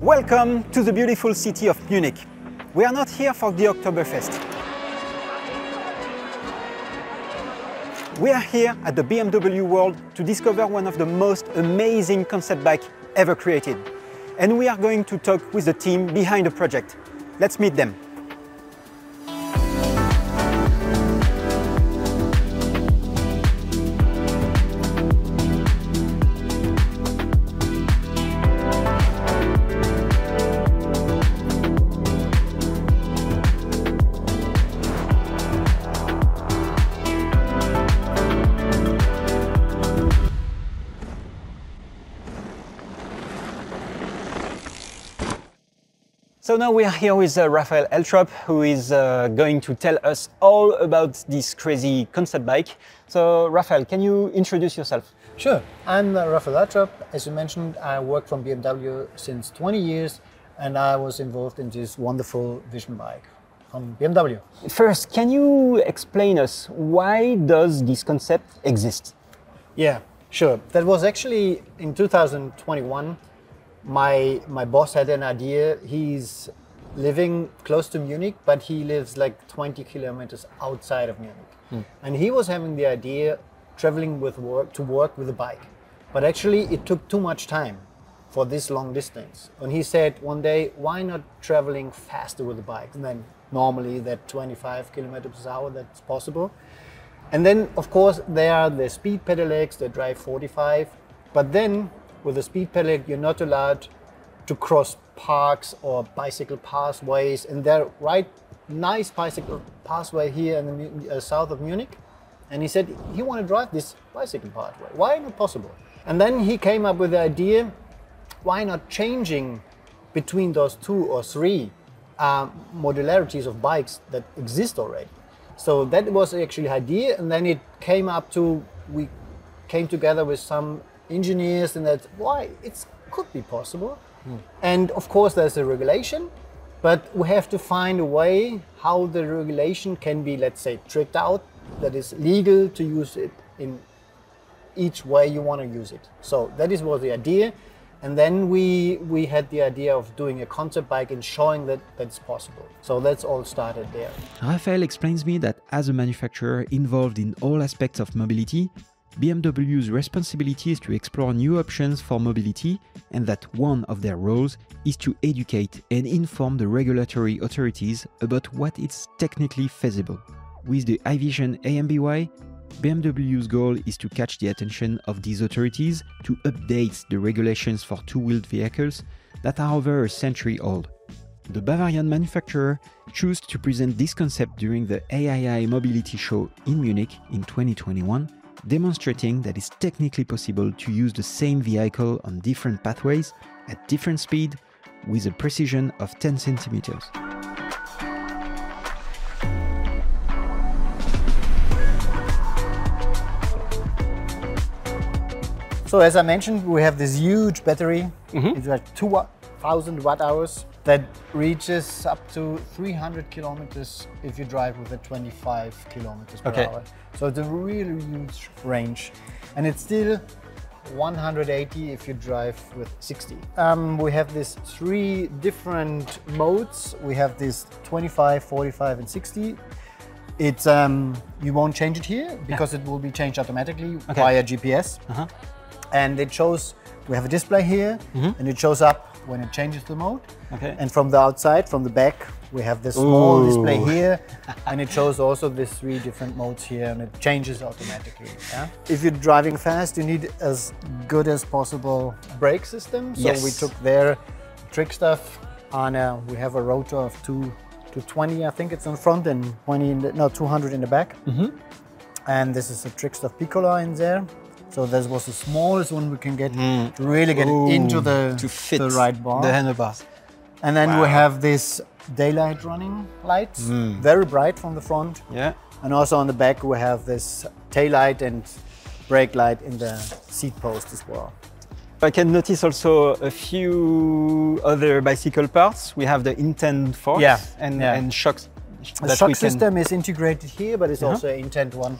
Welcome to the beautiful city of Munich. We are not here for the Oktoberfest. We are here at the BMW World to discover one of the most amazing concept bikes ever created. And we are going to talk with the team behind the project. Let's meet them. So now we are here with Raphael Eltrop, who is going to tell us all about this crazy concept bike. So Raphael, can you introduce yourself? Sure, I'm Raphael Eltrop. As you mentioned, I work from BMW since 20 years and I was involved in this wonderful vision bike from BMW. First, can you explain us why does this concept exist? Yeah, sure. That was actually in 2021. My boss had an idea. He's living close to Munich, but he lives like 20 kilometers outside of Munich. And he was having the idea traveling to work with a bike. But actually it took too much time for this long distance. And he said one day, why not traveling faster with a bike? And then normally that 25 kilometers per hour, that's possible. And then of course there are the speed pedelecs that drive 45, but then with a speed pedelec, you're not allowed to cross parks or bicycle pathways. And there are right nice bicycle pathway here in the south of Munich. And he said he wanted to drive this bicycle pathway. Why not possible? And then he came up with the idea, why not changing between those 2 or 3 modularities of bikes that exist already. So that was actually the idea. And then it came up to, we came together with some engineers and that's why it could be possible. And of course there's a regulation, but we have to find a way how the regulation can be, let's say, tricked out, that is legal to use it in each way you want to use it. So that was the idea. And then we had the idea of doing a concept bike and showing that that's possible. So that's all started there. Raphael explains me that as a manufacturer involved in all aspects of mobility, BMW's responsibility is to explore new options for mobility, and that one of their roles is to educate and inform the regulatory authorities about what is technically feasible. With the I Vision AMBY, BMW's goal is to catch the attention of these authorities to update the regulations for two-wheeled vehicles that are over a century old. The Bavarian manufacturer chose to present this concept during the AII Mobility Show in Munich in 2021, demonstrating that it's technically possible to use the same vehicle on different pathways at different speed with a precision of 10 centimeters. So as I mentioned, we have this huge battery. It's like 2,000 watt hours that reaches up to 300 kilometers if you drive with a 25 kilometers per hour. So it's a really huge range. And it's still 180 if you drive with 60. We have these 3 different modes. We have this 25, 45 and 60. It's you won't change it here because it will be changed automatically via GPS. And it shows, we have a display here and it shows up when it changes the mode. And from the outside, from the back, we have this small display here and it shows also these 3 different modes here and it changes automatically. If you're driving fast, you need as good as possible brake system. So we took their trick stuff on we have a rotor of 220, I think it's in front, and 200 in the back. And this is a trick stuff Piccola in there. So this was the smallest one we can get to really get into the right bar. The handlebars. And then we have this daylight running lights, very bright from the front. And also on the back we have this tail light and brake light in the seat post as well. I can notice also a few other bicycle parts. We have the intent forks and shocks. The shock system is integrated here, but it's also an intent one.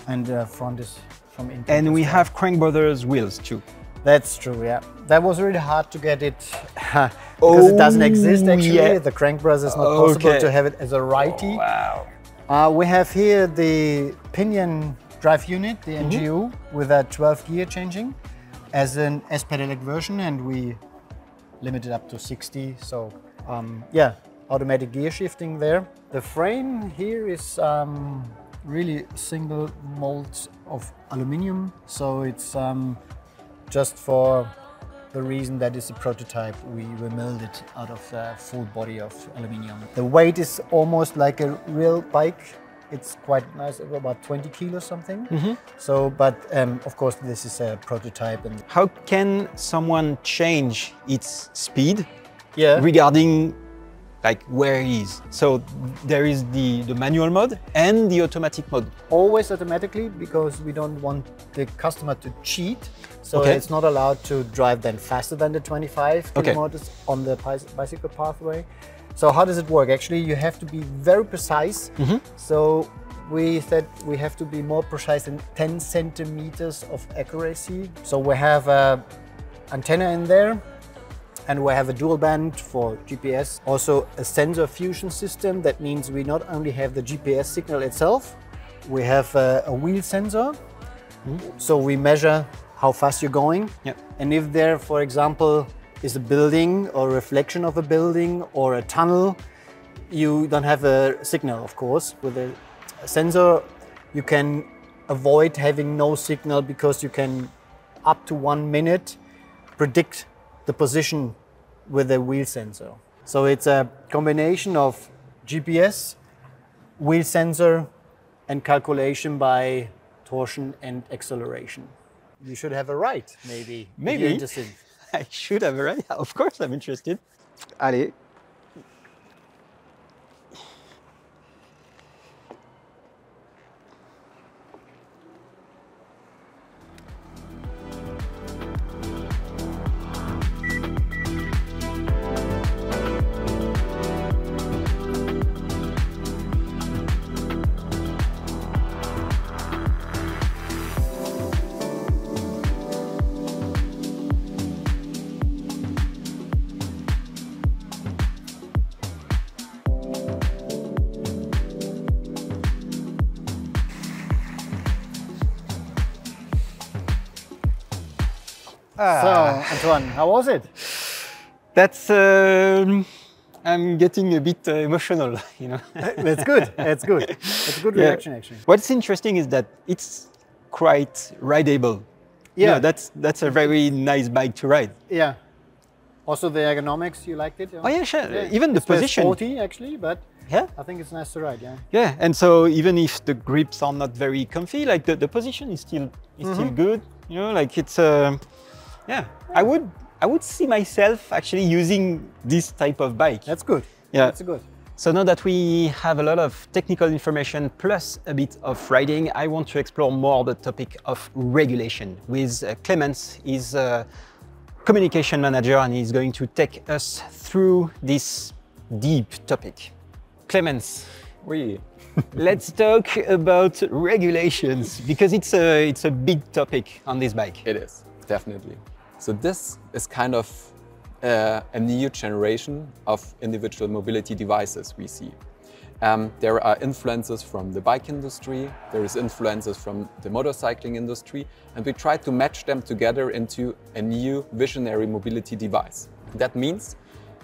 And the front is from intent. And we have Crank Brothers wheels too. That's true, yeah. That was really hard to get it because it doesn't exist actually. Yeah. The crank brace is not possible to have it as a righty. Wow. We have here the pinion drive unit, the NGU, with a 12 gear changing as an S-pedelec version, and we limit it up to 60. So yeah, automatic gear shifting there. The frame here is really single mold of aluminium, so it's just for the reason that it's a prototype, we milled it out of the full body of aluminium. The weight is almost like a real bike. It's quite nice, about 20 kilos something. So, but of course this is a prototype. And how can someone change its speed regarding like where he is? So there is the manual mode and the automatic mode. Always automatically, because we don't want the customer to cheat. So it's not allowed to drive then faster than the 25 kilometers on the bicycle pathway. So how does it work? Actually, you have to be very precise. So we said we have to be more precise in 10 centimeters of accuracy. So we have an antenna in there, and we have a dual band for GPS. Also a sensor fusion system. That means we not only have the GPS signal itself, we have a wheel sensor. So we measure how fast you're going. And if there, for example, is a building or reflection of a building or a tunnel, you don't have a signal, of course. With a sensor, you can avoid having no signal, because you can, up to 1 minute, predict the position with a wheel sensor. So it's a combination of GPS, wheel sensor, and calculation by torsion and acceleration. You should have a ride, maybe. Maybe. If you're interested. I should have a ride. Of course I'm interested. Allez. So, Antoine, how was it? That's, I'm getting a bit emotional, you know. That's good, that's good. That's a good reaction, actually. What's interesting is that it's quite rideable. Yeah. You know, that's a very nice bike to ride. Yeah. Also the ergonomics, you liked it? Oh yeah, sure. Even the position. It's sporty, actually, but yeah, I think it's nice to ride, yeah. Yeah, and so even if the grips are not very comfy, like the position is still good. You know, like it's yeah. I would see myself actually using this type of bike. That's good. Yeah, that's good. So now that we have a lot of technical information plus a bit of riding, I want to explore more the topic of regulation with Clemens. He's a communication manager and he's going to take us through this deep topic. Clemens, let's talk about regulations, because it's a big topic on this bike. It is, definitely. So this is kind of a new generation of individual mobility devices we see. There are influences from the bike industry, there is influences from the motorcycling industry, and we try to match them together into a new visionary mobility device. That means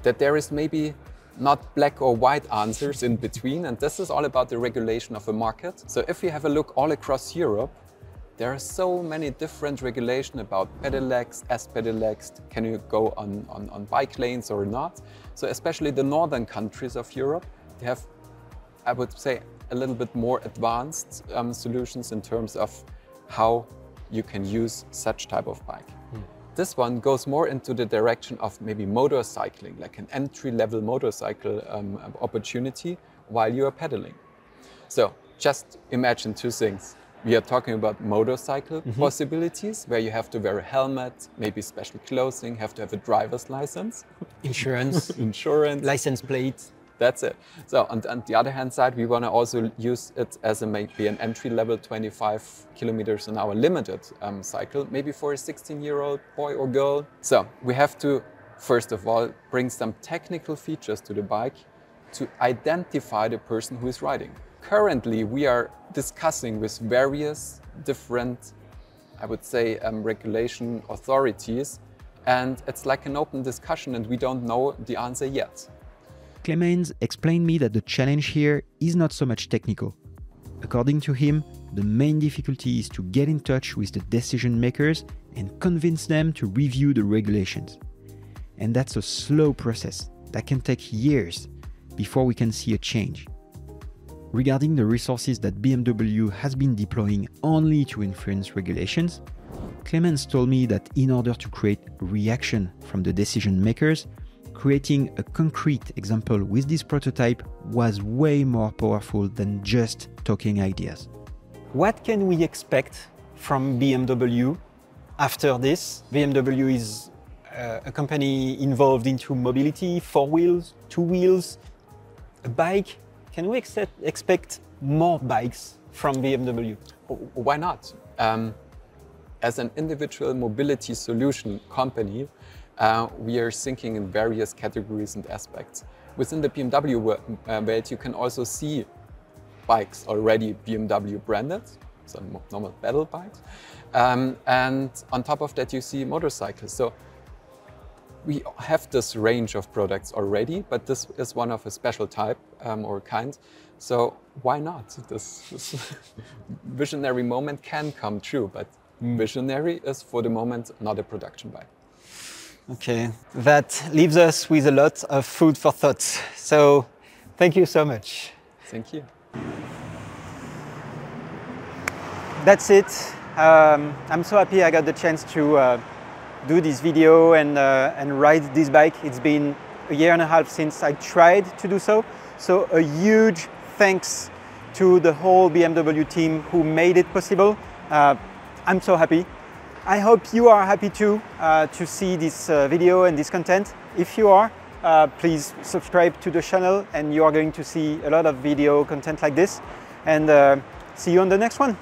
that there is maybe not black or white answers in between, and this is all about the regulation of a market. So if you have a look all across Europe, there are so many different regulations about pedelecs, S-pedelecs, can you go on bike lanes or not. So especially the northern countries of Europe, they have, I would say, a little bit more advanced solutions in terms of how you can use such type of bike. This one goes more into the direction of maybe motorcycling, like an entry-level motorcycle opportunity while you are pedaling. So just imagine two things. We are talking about motorcycle possibilities, where you have to wear a helmet, maybe special clothing, have to have a driver's license. Insurance. Insurance. License plate. That's it. So on the other hand side, we want to also use it as maybe an entry-level 25 kilometers an hour limited cycle, maybe for a 16-year-old boy or girl. So we have to, first of all, bring some technical features to the bike to identify the person who is riding. Currently, we are discussing with various different, I would say, regulation authorities, and it's like an open discussion and we don't know the answer yet. Clemens explained me that the challenge here is not so much technical. According to him, the main difficulty is to get in touch with the decision makers and convince them to review the regulations. And that's a slow process that can take years before we can see a change. Regarding the resources that BMW has been deploying only to influence regulations, Clemens told me that in order to create reaction from the decision makers, creating a concrete example with this prototype was way more powerful than just talking ideas. What can we expect from BMW after this? BMW is a company involved into mobility, 4 wheels, 2 wheels, a bike. Can we expect more bikes from BMW? Why not? As an individual mobility solution company, we are thinking in various categories and aspects. Within the BMW world, you can also see bikes already BMW branded, so normal pedal bikes. And on top of that, you see motorcycles. So we have this range of products already, but this is one of a special type or kind. So why not? This visionary moment can come true, but visionary is for the moment not a production bike. Okay, that leaves us with a lot of food for thought. So thank you so much. Thank you. That's it. I'm so happy I got the chance to do this video and ride this bike. It's been a year and a half since I tried to do so. So a huge thanks to the whole BMW team who made it possible. I'm so happy. I hope you are happy too to see this video and this content. If you are, please subscribe to the channel and you are going to see a lot of video content like this. And see you on the next one.